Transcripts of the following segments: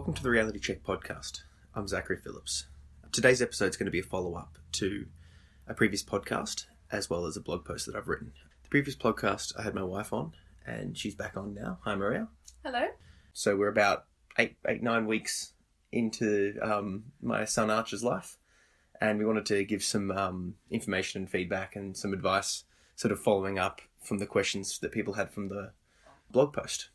Welcome to the Reality Check podcast. I'm Zachary Phillips. Today's episode is going to be a follow-up to a previous podcast, as well as a blog post that I've written. The previous podcast, I had my wife on, and she's back on now. Hi, Maria. Hello. So we're about 9 weeks into my son Archer's life, and we wanted to give some information and feedback and some advice, sort of following up from the questions that people had from the blog post.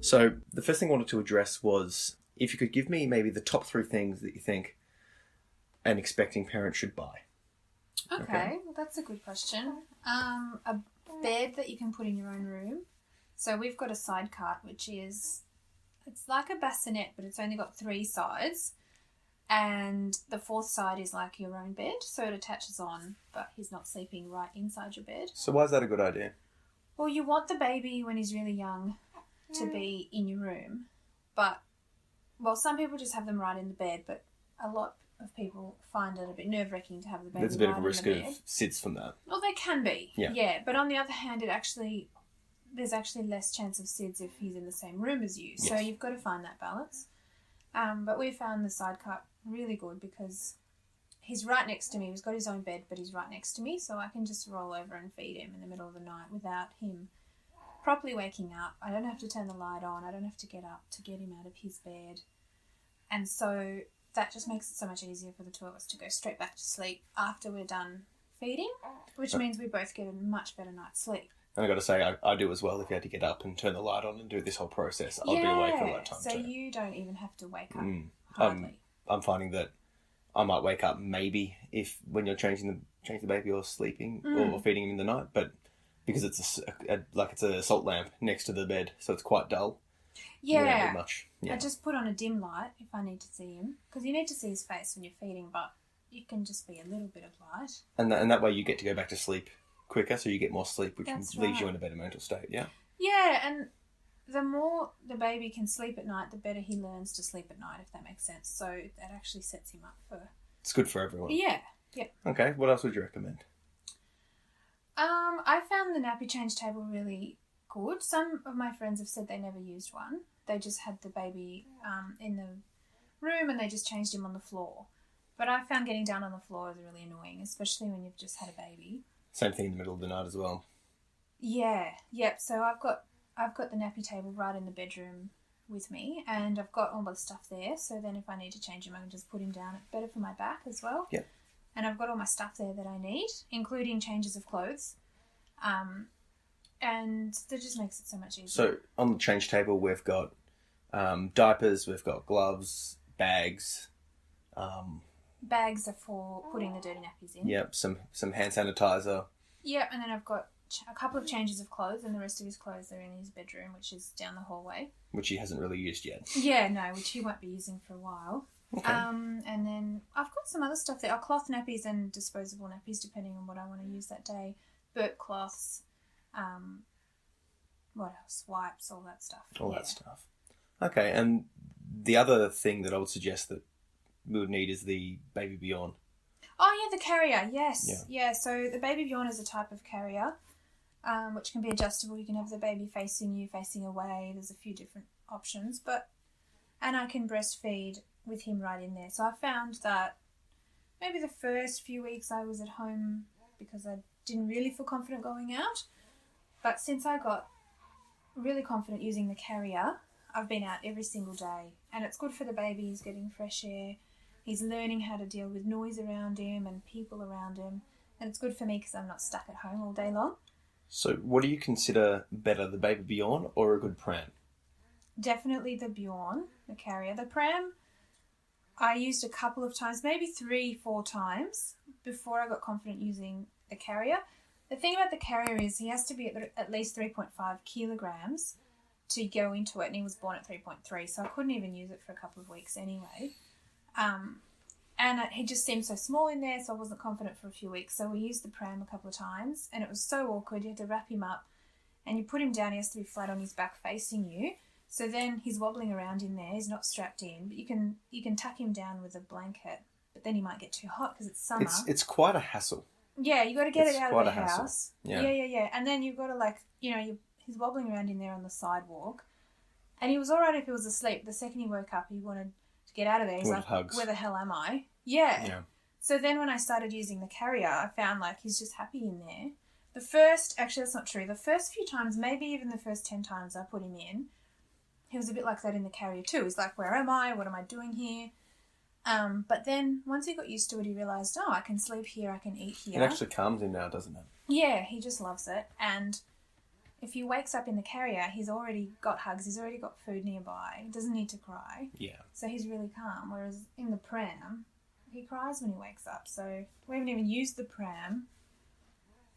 So the first thing I wanted to address was if you could give me maybe the top 3 things that you think an expecting parent should buy. Okay, well, that's a good question. A bed that you can put in your own room. So we've got a side cart, which is, it's like a bassinet, but it's only got 3 sides. And the 4th side is like your own bed, so it attaches on, but he's not sleeping right inside your bed. So why is that a good idea? Well, you want the baby when he's really young to be in your room, but, well, some people just have them right in the bed, but a lot of people find it a bit nerve-wracking to have the baby There's a bit right of a risk of SIDS from that. Well, they can be, yeah. But on the other hand, there's actually less chance of SIDS if he's in the same room as you, so you've got to find that balance. But we found the side cart really good because he's right next to me. He's got his own bed, but he's right next to me, so I can just roll over and feed him in the middle of the night without him properly waking up. I don't have to turn the light on. I don't have to get up to get him out of his bed. And so that just makes it so much easier for the two of us to go straight back to sleep after we're done feeding, which means we both get a much better night's sleep. And I've got to say, I do as well. If you had to get up and turn the light on and do this whole process, I'd be awake all that time so too. You don't even have to wake up, hardly. I'm finding that I might wake up maybe if when you're changing the baby or sleeping or feeding him in the night, but because it's it's a salt lamp next to the bed, so it's quite dull. Yeah. Much. Yeah. I just put on a dim light if I need to see him, because you need to see his face when you're feeding, but it can just be a little bit of light. And that way you get to go back to sleep quicker, so you get more sleep, which That's leaves right. you in a better mental state. Yeah. Yeah, and the more the baby can sleep at night, the better he learns to sleep at night, if that makes sense. So that actually sets him up for... It's good for everyone. Yeah. Okay, what else would you recommend? I found the nappy change table really good. Some of my friends have said they never used one. They just had the baby in the room and they just changed him on the floor. But I found getting down on the floor is really annoying, especially when you've just had a baby. Same thing in the middle of the night as well. Yeah. Yep. So I've got the nappy table right in the bedroom with me, and I've got all my stuff there. So then if I need to change him, I can just put him down. It's better for my back as well. Yep. And I've got all my stuff there that I need, including changes of clothes. And that just makes it so much easier. So on the change table, we've got diapers, we've got gloves, bags. Bags are for putting the dirty nappies in. Yep, some hand sanitizer. Yep, and then I've got a couple of changes of clothes, and the rest of his clothes are in his bedroom, which is down the hallway. Which he hasn't really used yet. Yeah, no, which he won't be using for a while. Okay. And then I've got some other stuff there. Cloth nappies and disposable nappies, depending on what I want to use that day. Burp cloths, what else? Wipes, all that stuff. That stuff. Okay, and the other thing that I would suggest that we would need is the Baby Bjorn. Oh, yeah, the carrier, yes. Yeah, so the Baby Bjorn is a type of carrier, which can be adjustable. You can have the baby facing you, facing away. There's a few different options, and I can breastfeed with him right in there. So I found that maybe the first few weeks I was at home because I didn't really feel confident going out. But since I got really confident using the carrier, I've been out every single day. And it's good for the baby. He's getting fresh air. He's learning how to deal with noise around him and people around him. And it's good for me because I'm not stuck at home all day long. So what do you consider better, the Baby Bjorn or a good pram? Definitely the Bjorn, the carrier. The pram, I used a couple of times, maybe 3-4 times before I got confident using the carrier. The thing about the carrier is he has to be at least 3.5 kilograms to go into it, and he was born at 3.3, so I couldn't even use it for a couple of weeks anyway. And he just seemed so small in there, so I wasn't confident for a few weeks. So we used the pram a couple of times, and it was so awkward. You had to wrap him up, and you put him down. He has to be flat on his back facing you. So then he's wobbling around in there. He's not strapped in, but you can tuck him down with a blanket. But then he might get too hot because it's summer. It's quite a hassle. Yeah, you got to get it out of the hassle. house. Yeah. Yeah. And then you've got to he's wobbling around in there on the sidewalk. And he was all right if he was asleep. The second he woke up, he wanted to get out of there. He's like, hugs. Where the hell am I? Yeah. So then when I started using the carrier, I found like he's just happy in there. Actually that's not true. The first few times, maybe even the first 10 times I put him in, he was a bit like that in the carrier too. He's like, where am I? What am I doing here? But then once he got used to it, he realised, I can sleep here, I can eat here. It actually calms him now, doesn't it? Yeah, he just loves it. And if he wakes up in the carrier, he's already got hugs, he's already got food nearby, he doesn't need to cry. Yeah. So he's really calm, whereas in the pram, he cries when he wakes up. So we haven't even used the pram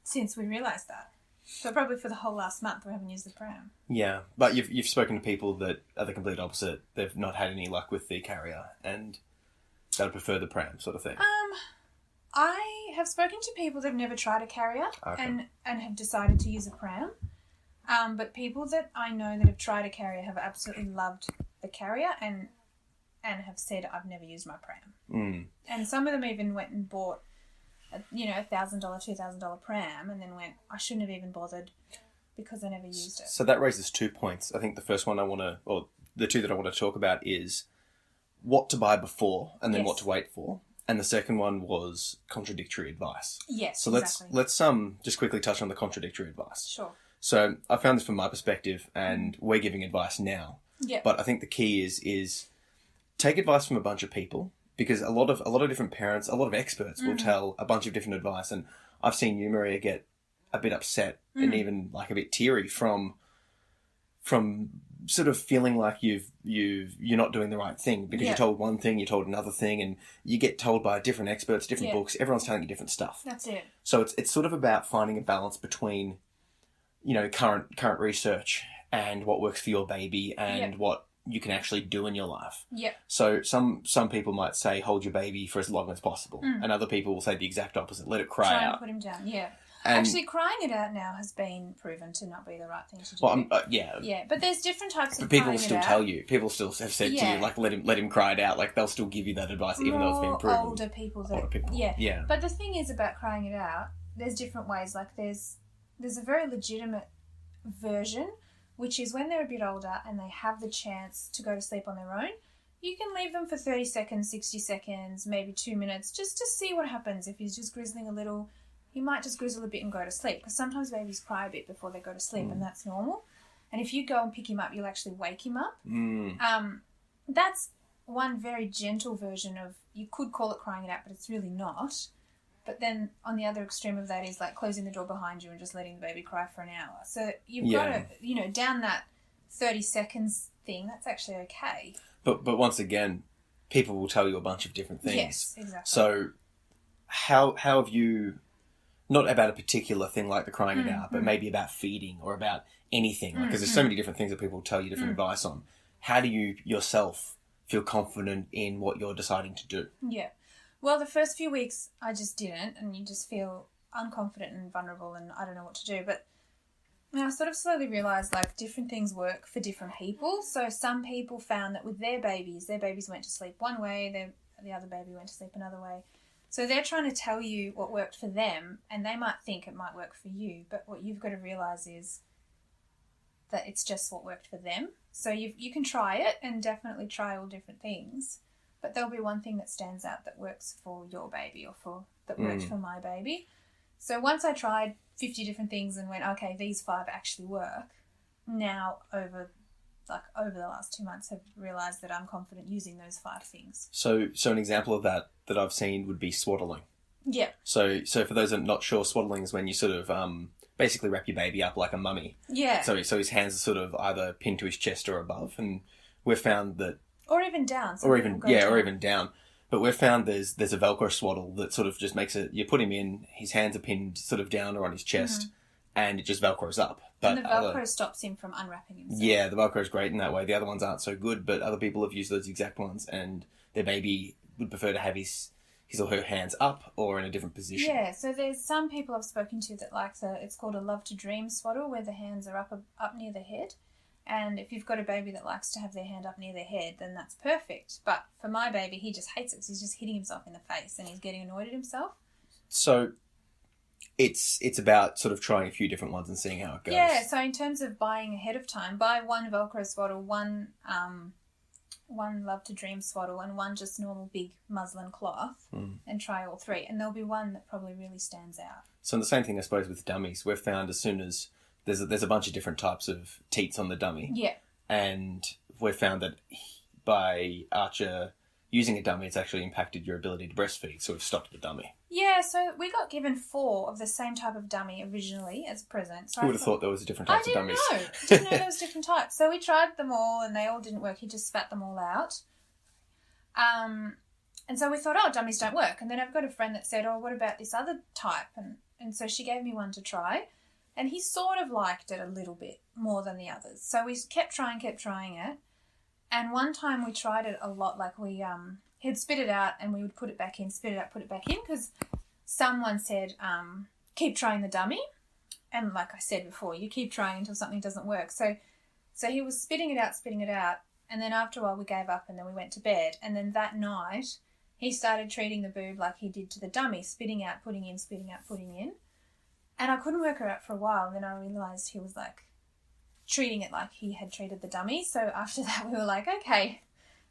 since we realised that. So probably for the whole last month we haven't used the pram. Yeah, but you've spoken to people that are the complete opposite. They've not had any luck with the carrier and they'd prefer the pram sort of thing. I have spoken to people that have never tried a carrier and have decided to use a pram. But people that I know that have tried a carrier have absolutely loved the carrier and have said, I've never used my pram. And some of them even went and bought $1,000, $2,000 pram and then went, I shouldn't have even bothered because I never used it. So that raises 2 points. I think the first one the two that I want to talk about is what to buy before and then what to wait for. And the second one was contradictory advice. Yes, so exactly. let's just quickly touch on the contradictory advice. Sure. So I found this from my perspective and we're giving advice now. Yeah. But I think the key is take advice from a bunch of people. Because a lot of different parents, a lot of experts will tell a bunch of different advice, and I've seen you, Maria, get a bit upset and even like a bit teary from sort of feeling like you're not doing the right thing because you're told one thing, you're told another thing, and you get told by different experts, different books. Everyone's telling you different stuff. That's it. So it's sort of about finding a balance between, current research and what works for your baby and what you can actually do in your life. Yeah. So some people might say hold your baby for as long as possible, and other people will say the exact opposite: let it cry Try out. and put him down. Yeah. And actually, crying it out now has been proven to not be the right thing to do. Well, yeah, but there's different types of. But people crying will still it tell out. you. People still have said to you, like, let him cry it out. Like they'll still give you that advice, even though it's been proven. Older people. Yeah. But the thing is about crying it out. There's different ways. Like there's a very legitimate version, which is when they're a bit older and they have the chance to go to sleep on their own, you can leave them for 30 seconds, 60 seconds, maybe 2 minutes, just to see what happens. If he's just grizzling a little, he might just grizzle a bit and go to sleep, because sometimes babies cry a bit before they go to sleep, and that's normal. And if you go and pick him up, you'll actually wake him up. That's one very gentle version of, you could call it crying it out, but it's really not. But then on the other extreme of that is like closing the door behind you and just letting the baby cry for an hour. So you've got to, down that 30 seconds thing, that's actually okay. But once again, people will tell you a bunch of different things. Yes, exactly. So how have you, not about a particular thing like the crying it out, but maybe about feeding or about anything, because there's so many different things that people tell you different advice on. How do you yourself feel confident in what you're deciding to do? Yeah. Well, the first few weeks I just didn't, and you just feel unconfident and vulnerable and I don't know what to do. But I sort of slowly realised like different things work for different people. So some people found that with their babies went to sleep one way, the other baby went to sleep another way. So they're trying to tell you what worked for them, and they might think it might work for you. But what you've got to realise is that it's just what worked for them. So you can try it and definitely try all different things. But there'll be one thing that stands out that works for your baby or that worked for my baby. So once I tried 50 different things and went, okay, these 5 actually work, now over the last 2 months have realised that I'm confident using those 5 things. So an example of that I've seen would be swaddling. Yeah. So for those that are not sure, swaddling is when you sort of basically wrap your baby up like a mummy. Yeah. So his hands are sort of either pinned to his chest or above, and we've found that. Or even down. Or even down. But we've found there's a Velcro swaddle that sort of just makes it, you put him in, his hands are pinned sort of down or on his chest, and it just Velcros up. But and the Velcro stops him from unwrapping himself. Yeah, the Velcro is great in that way. The other ones aren't so good, but other people have used those exact ones, and their baby would prefer to have his or her hands up or in a different position. Yeah, so there's some people I've spoken to that like it's called a Love to Dream swaddle, where the hands are up near the head. And if you've got a baby that likes to have their hand up near their head, then that's perfect. But for my baby, he just hates it because he's just hitting himself in the face and he's getting annoyed at himself. So It's about sort of trying a few different ones and seeing how it goes. Yeah, so in terms of buying ahead of time, buy one Velcro swaddle, one Love to Dream swaddle, and one just normal big muslin cloth, and try all three. And there'll be one that probably really stands out. So the same thing, I suppose, with dummies. We've found as soon as there's a bunch of different types of teats on the dummy. Yeah. And we've found that by Archer using a dummy, it's actually impacted your ability to breastfeed, so we've stopped the dummy. Yeah, so we got given 4 of the same type of dummy originally as a present. So Who would have thought there was different types of dummies? I didn't know there was different types. So we tried them all and they all didn't work. He just spat them all out. And so we thought, oh, dummies don't work. And then I've got a friend that said, oh, what about this other type? And so she gave me one to try. And he sort of liked it a little bit more than the others. So we kept trying it. And one time we tried it a lot, like he'd spit it out and we would put it back in, spit it out, put it back in, because someone said, keep trying the dummy. And like I said before, you keep trying until something doesn't work. So he was spitting it out. And then after a while we gave up and then we went to bed. And then that night he started treating the boob like he did to the dummy, spitting out, putting in, spitting out, putting in. And I couldn't work her out for a while. And then I realised he was like treating it like he had treated the dummy. So after that we were like, okay,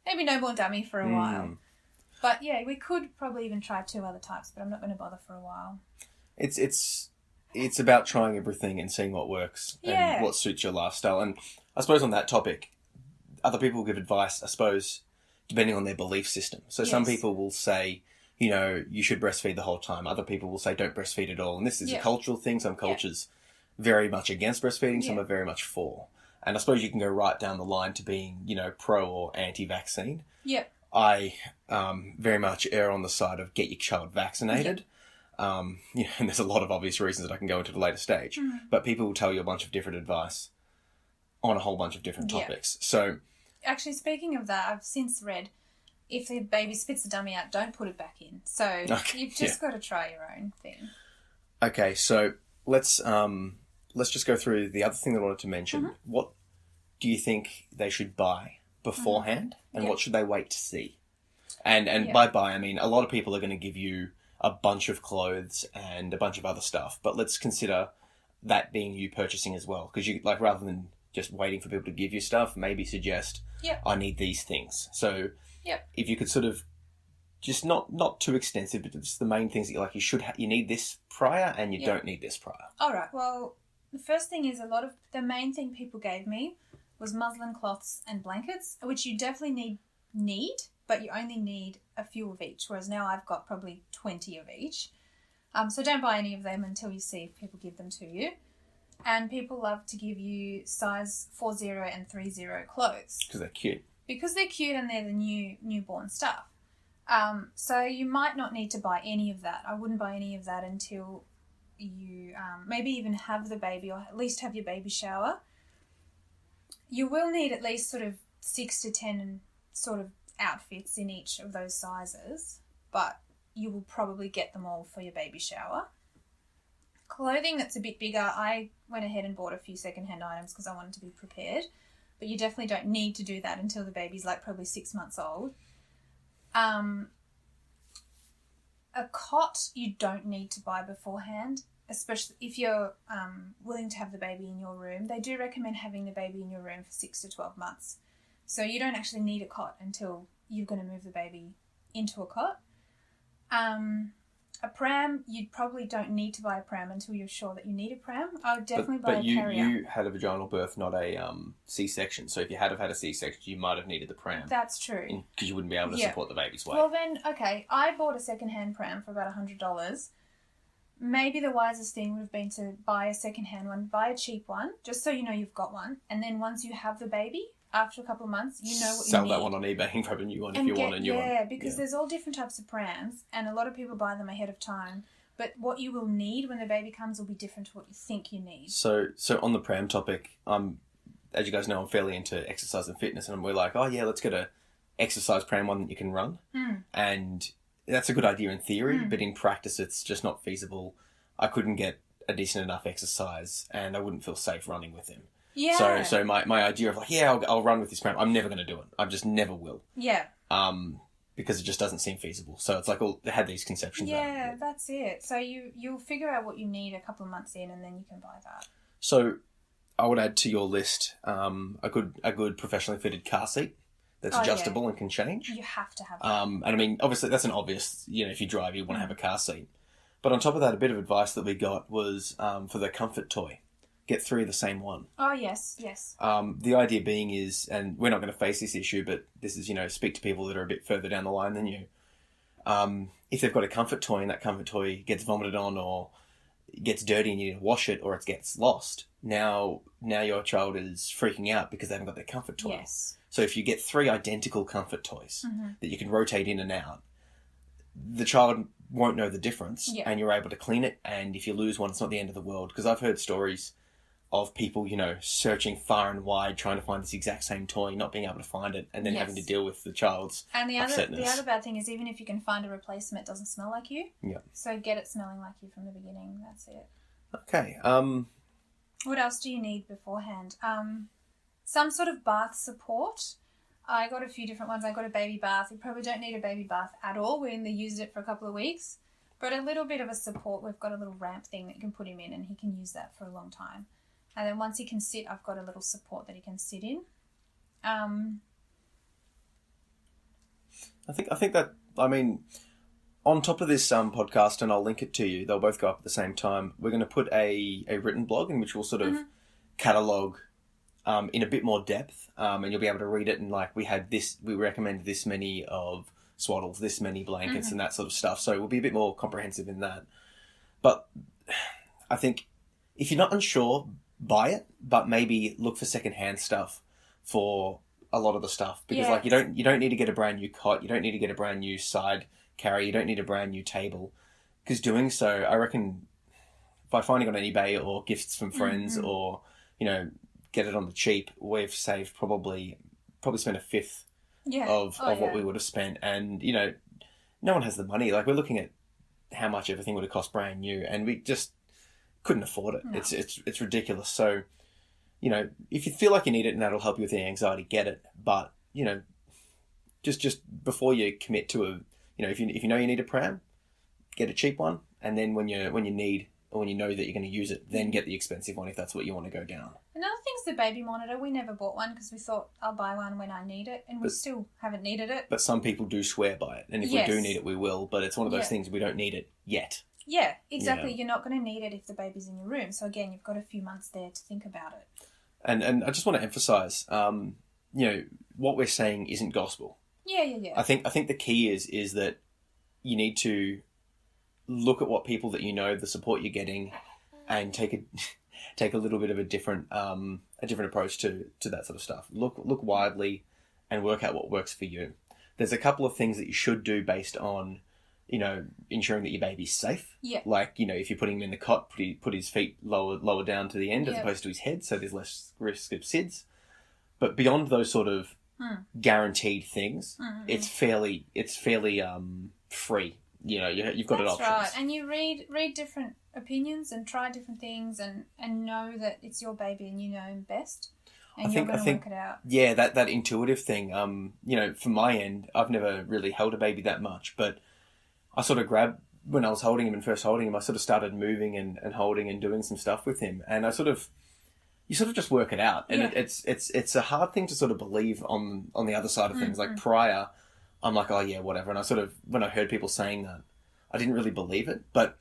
maybe no more dummy for a while. But yeah, we could probably even try 2 other types, but I'm not going to bother for a while. It's about trying everything and seeing what works and what suits your lifestyle. And I suppose on that topic, other people will give advice, I suppose, depending on their belief system. So some people will say, you know, you should breastfeed the whole time. Other people will say don't breastfeed at all. And this is a cultural thing. Some cultures very much against breastfeeding. Some are very much for. And I suppose you can go right down the line to being, you know, pro or anti-vaccine. Yeah. I very much err on the side of get your child vaccinated. You know, and there's a lot of obvious reasons that I can go into at a later stage. But people will tell you a bunch of different advice on a whole bunch of different topics. So, actually, speaking of that, I've since read if the baby spits the dummy out, don't put it back in. So you've just got to try your own thing. Okay, so let's just go through the other thing that I wanted to mention. What do you think they should buy beforehand, and what should they wait to see? And by buy, I mean a lot of people are going to give you a bunch of clothes and a bunch of other stuff, but let's consider that being you purchasing as well, because you like rather than just waiting for people to give you stuff, maybe suggest I need these things. So if you could sort of just not too extensive, but just the main things that you like, you need this prior and you don't need this prior. All right. Well, the first thing is the main thing people gave me was muslin cloths and blankets, which you definitely need, but you only need a few of each, whereas now I've got probably 20 of each. So don't buy any of them until you see if people give them to you. And people love to give you size 40 and 30 clothes. Because they're cute. Because they're cute and they're the newborn stuff. So you might not need to buy any of that. I wouldn't buy any of that until you maybe even have the baby, or at least have your baby shower. You will need at least sort of 6 to 10 sort of outfits in each of those sizes, but you will probably get them all for your baby shower. Clothing that's a bit bigger, I went ahead and bought a few secondhand items because I wanted to be prepared, but you definitely don't need to do that until the baby's like probably 6 months old. A cot you don't need to buy beforehand, especially if you're willing to have the baby in your room. They do recommend having the baby in your room for 6 to 12 months. So you don't actually need a cot until you're going to move the baby into a cot. A pram, you probably don't need to buy a pram until you're sure that you need a pram. I would definitely buy a carrier. But you had a vaginal birth, not a C-section. So if you had have had a C-section, you might have needed the pram. That's true. Because you wouldn't be able to support the baby's weight. Well then, okay, I bought a second-hand pram for about $100. Maybe the wisest thing would have been to buy a second-hand one, buy a cheap one, just so you know you've got one. And then once you have the baby, after a couple of months, you know what you need. Sell that one on eBay and grab a new one if you want a new one. Yeah, because there's all different types of prams, and a lot of people buy them ahead of time. But what you will need when the baby comes will be different to what you think you need. So on the pram topic, as you guys know, I'm fairly into exercise and fitness, and we're like, oh yeah, let's get a exercise pram, one that you can run. And that's a good idea in theory, but in practice it's just not feasible. I couldn't get a decent enough exercise, and I wouldn't feel safe running with him. Yeah. So my idea of like, I'll run with this pram, I'm never going to do it. I just never will. Yeah. because it just doesn't seem feasible. So it's like they had these conceptions. Yeah, that's it. So you'll figure out what you need a couple of months in, and then you can buy that. So I would add to your list a good professionally fitted car seat that's adjustable and can change. You have to have that. And I mean, obviously that's an obvious, if you drive, you want to have a car seat. But on top of that, a bit of advice that we got was for the comfort toy, get 3 of the same one. Oh, yes. The idea being is, and we're not going to face this issue, but this is, speak to people that are a bit further down the line than you. If they've got a comfort toy and that comfort toy gets vomited on or gets dirty and you need to wash it, or it gets lost, now your child is freaking out because they haven't got their comfort toy. Yes. So if you get 3 identical comfort toys that you can rotate in and out, the child won't know the difference, and you're able to clean it. And if you lose one, it's not the end of the world. Because I've heard stories of people, searching far and wide, trying to find this exact same toy, not being able to find it, and then having to deal with the child's upsetness. The other bad thing is, even if you can find a replacement, it doesn't smell like you. Yeah. So get it smelling like you from the beginning. That's it. Okay. What else do you need beforehand? Some sort of bath support. I got a few different ones. I got a baby bath. You probably don't need a baby bath at all. We only used it for a couple of weeks. But a little bit of a support. We've got a little ramp thing that you can put him in, and he can use that for a long time. And then once he can sit, I've got a little support that he can sit in. I think that, I mean, on top of this podcast, and I'll link it to you, they'll both go up at the same time, we're going to put a written blog in which we'll sort of catalogue in a bit more depth, and you'll be able to read it, and we recommend this many of swaddles, this many blankets and that sort of stuff. So we'll be a bit more comprehensive in that. But I think if you're not unsure, buy it, but maybe look for secondhand stuff for a lot of the stuff, because you don't need to get a brand new cot, you don't need to get a brand new side carry, you don't need a brand new table, because doing so, I reckon, by finding on eBay or gifts from friends or get it on the cheap, we've saved probably spent a fifth of what we would have spent, and no one has the money. We're looking at how much everything would have cost brand new, and we just couldn't afford it. No. It's ridiculous. So, if you feel like you need it and that'll help you with the anxiety, get it. But, just before you commit to if you know you need a pram, get a cheap one. And then when you need, or when you know that you're going to use it, then get the expensive one if that's what you want to go down. Another thing's the baby monitor. We never bought one because we thought I'll buy one when I need it, and we still haven't needed it. But some people do swear by it. And if we do need it, we will. But it's one of those things, we don't need it yet. Yeah, exactly. Yeah. You're not going to need it if the baby's in your room. So again, you've got a few months there to think about it. And I just want to emphasise, what we're saying isn't gospel. Yeah. I think the key is that you need to look at what people that the support you're getting, and take a little bit of a different approach to that sort of stuff. Look widely, and work out what works for you. There's a couple of things that you should do based on ensuring that your baby's safe. Yeah. If you're putting him in the cot, put his feet lower down to the end as opposed to his head, so there's less risk of SIDS. But beyond those sort of guaranteed things, it's fairly free. You've got options. That's right. And you read different opinions and try different things, and know that it's your baby and you know him best. And you're going to work it out. Yeah, that intuitive thing. From my end, I've never really held a baby that much, but I sort of grabbed, when I was holding him and first holding him, I sort of started moving and holding and doing some stuff with him. And you sort of just work it out. And it's a hard thing to sort of believe on the other side of things. Prior, I'm like, oh yeah, whatever. And I sort of, when I heard people saying that, I didn't really believe it. But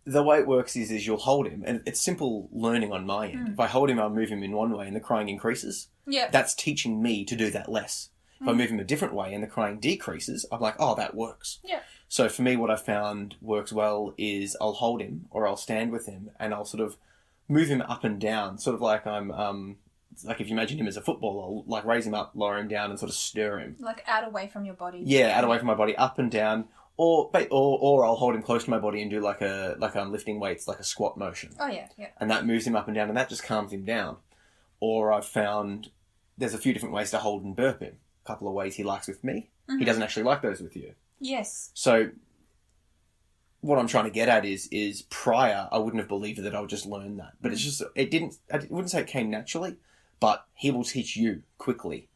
the way it works is you'll hold him, and it's simple learning on my end. If I hold him, I'll move him in one way and the crying increases. Yeah. That's teaching me to do that less. If I move him a different way and the crying decreases, I'm like, oh, that works. Yeah. So for me, what I found works well is I'll hold him, or I'll stand with him, and I'll sort of move him up and down, sort of like I'm, like if you imagine him as a football, I'll raise him up, lower him down, and sort of stir him. Out away from your body. Yeah, out away from my body, up and down, or I'll hold him close to my body and do like I'm lifting weights, like a squat motion. Oh yeah. And that moves him up and down, and that just calms him down. Or I've found there's a few different ways to hold and burp him. A couple of ways he likes with me. He doesn't actually like those with you. Yes. So what I'm trying to get at is prior, I wouldn't have believed that I would just learn that. But it's just, I wouldn't say it came naturally, but he will teach you quickly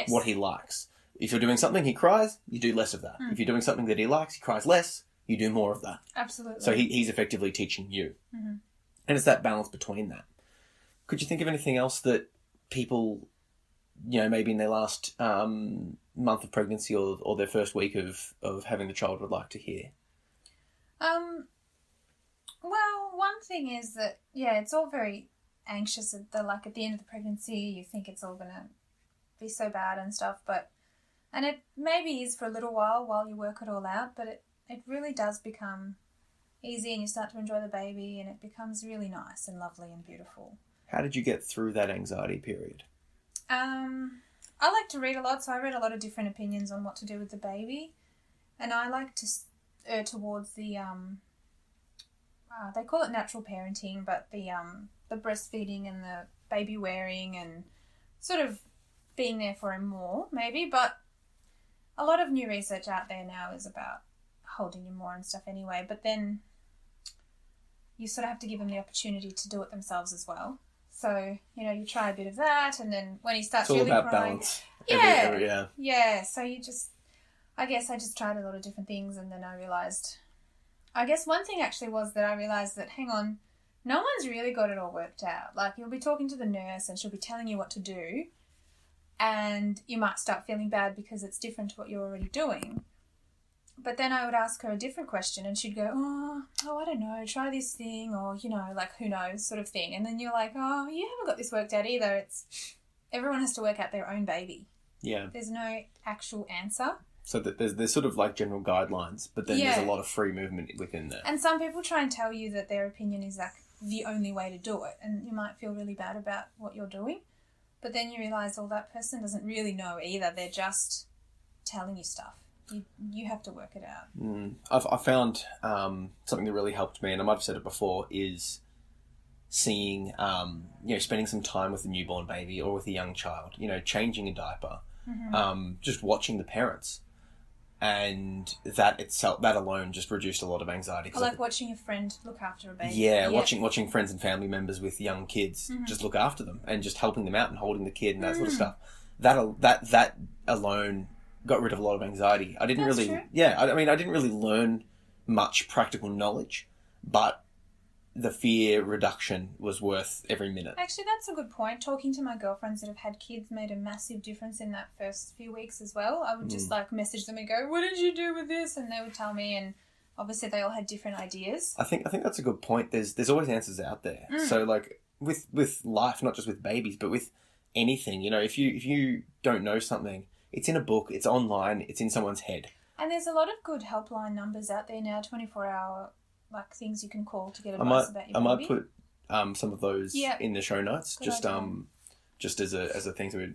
what he likes. If you're doing something, he cries, you do less of that. If you're doing something that he likes, he cries less, you do more of that. Absolutely. So he's effectively teaching you. Mm-hmm. And it's that balance between that. Could you think of anything else that people, maybe in their last month of pregnancy or their first week of having the child would like to hear? Well, one thing is that, it's all very anxious at the end of the pregnancy. You think it's all going to be so bad and stuff, and it maybe is for a little while you work it all out, but it really does become easy and you start to enjoy the baby and it becomes really nice and lovely and beautiful. How did you get through that anxiety period? I like to read a lot, so I read a lot of different opinions on what to do with the baby, and I like to err towards the they call it natural parenting, but the breastfeeding and the baby wearing and sort of being there for him more, maybe. But a lot of new research out there now is about holding him more and stuff anyway, but then you sort of have to give them the opportunity to do it themselves as well. So, you try a bit of that, and then when he starts really crying... It's all about balance. Yeah. So I guess I just tried a lot of different things, and then I realised... I guess one thing actually was that I realised that, hang on, no one's really got it all worked out. Like, you'll be talking to the nurse and she'll be telling you what to do, and you might start feeling bad because it's different to what you're already doing. But then I would ask her a different question and she'd go, oh, I don't know, try this thing, or, who knows sort of thing. And then you're like, oh, you haven't got this worked out either. Everyone has to work out their own baby. Yeah. There's no actual answer. So that there's sort of like general guidelines, but then there's a lot of free movement within there. And some people try and tell you that their opinion is like the only way to do it, and you might feel really bad about what you're doing. But then you realise, that person doesn't really know either. They're just telling you stuff. You have to work it out. I found something that really helped me, and I might have said it before, is seeing, spending some time with a newborn baby or with a young child, changing a diaper, just watching the parents. And that alone just reduced a lot of anxiety. I like watching a friend look after a baby. Yeah, watching friends and family members with young kids just look after them and just helping them out and holding the kid and that sort of stuff. That alone got rid of a lot of anxiety. I didn't I didn't really learn much practical knowledge, but the fear reduction was worth every minute. Actually, that's a good point. Talking to my girlfriends that have had kids made a massive difference in that first few weeks as well. I would just message them and go, what did you do with this? And they would tell me, and obviously they all had different ideas. I think that's a good point. There's always answers out there. So like with life, not just with babies, but with anything, if you don't know something, it's in a book, it's online, it's in someone's head. And there's a lot of good helpline numbers out there now, 24-hour things you can call to get advice about your baby. I might put some of those in the show notes, just as a thing to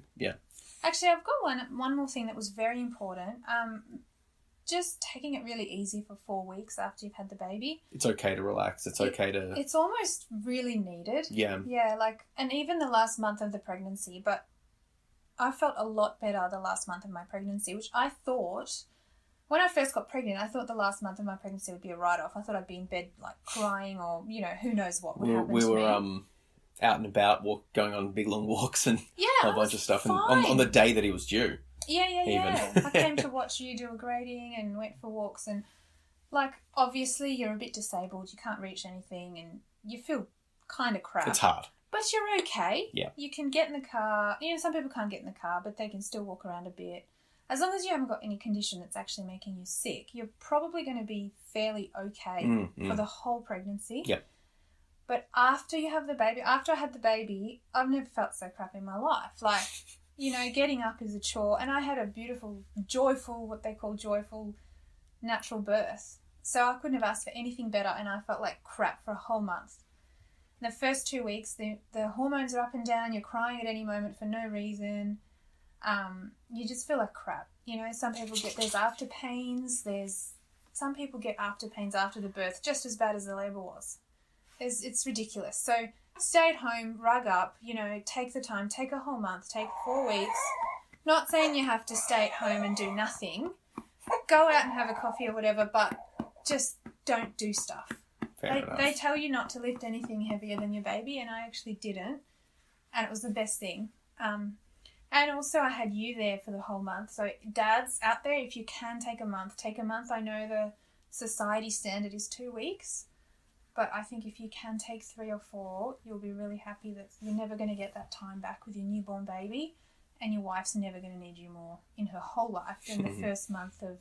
Actually, I've got one more thing that was very important. Just taking it really easy for 4 weeks after you've had the baby. It's okay to relax. It's okay to... It's almost really needed. Yeah. Yeah, and even the last month of the pregnancy, but I felt a lot better the last month of my pregnancy, which I thought... When I first got pregnant, I thought the last month of my pregnancy would be a write-off. I thought I'd be in bed, crying or, who knows what would happen to me. We were out and about, going on big, long walks and a whole bunch of stuff. And on the day that he was due. Yeah. I came to watch you do a grading and went for walks. And, obviously you're a bit disabled. You can't reach anything and you feel kind of crap. It's hard. But you're okay. Yeah. You can get in the car. Some people can't get in the car, but they can still walk around a bit. As long as you haven't got any condition that's actually making you sick, you're probably going to be fairly okay for the whole pregnancy. Yep. But after you have the baby, after I had the baby, I've never felt so crap in my life. Getting up is a chore. And I had a beautiful, joyful, what they call joyful, natural birth. So I couldn't have asked for anything better, and I felt like crap for a whole month. In the first 2 weeks, the hormones are up and down. You're crying at any moment for no reason. You just feel like crap. Some people there's after pains. Some people get after pains after the birth, just as bad as the labour was. It's ridiculous. So stay at home, rug up, take the time, take a whole month, take 4 weeks. Not saying you have to stay at home and do nothing. Go out and have a coffee or whatever, but just don't do stuff. They tell you not to lift anything heavier than your baby, and I actually didn't. And it was the best thing. And also I had you there for the whole month. So dads out there, if you can take a month, take a month. I know the society standard is 2 weeks, but I think if you can take 3 or 4, you'll be really happy that you're never going to get that time back with your newborn baby, and your wife's never going to need you more in her whole life than the first month of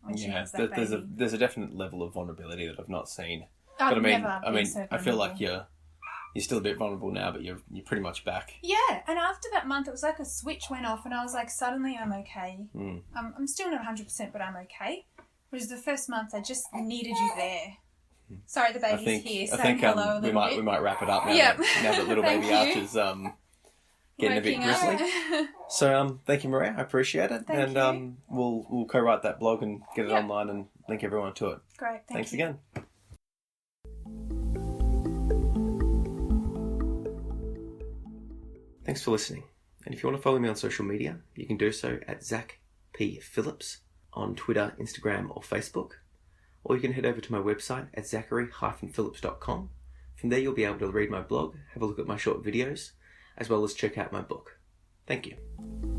when she has that baby. There's a definite level of vulnerability that I've not seen. I've but never been so I feel like you're still a bit vulnerable now, but you're pretty much back. Yeah, and after that month, it was like a switch went off, and I was like, suddenly I'm okay. I'm still not 100%, but I'm okay. Whereas the first month, I just needed you there. Sorry, the baby's here saying hello a little bit. We might wrap it up now. Now that little baby Archer's getting a bit grizzly. So thank you, Maria. I appreciate it. Thank you. We'll co-write that blog and get it online and link everyone to it. Great. Thanks you. again. Thanks for listening. And if you want to follow me on social media, you can do so at Zach P. Phillips on Twitter, Instagram, or Facebook. Or you can head over to my website at zachary-phillips.com. From there, you'll be able to read my blog, have a look at my short videos, as well as check out my book. Thank you.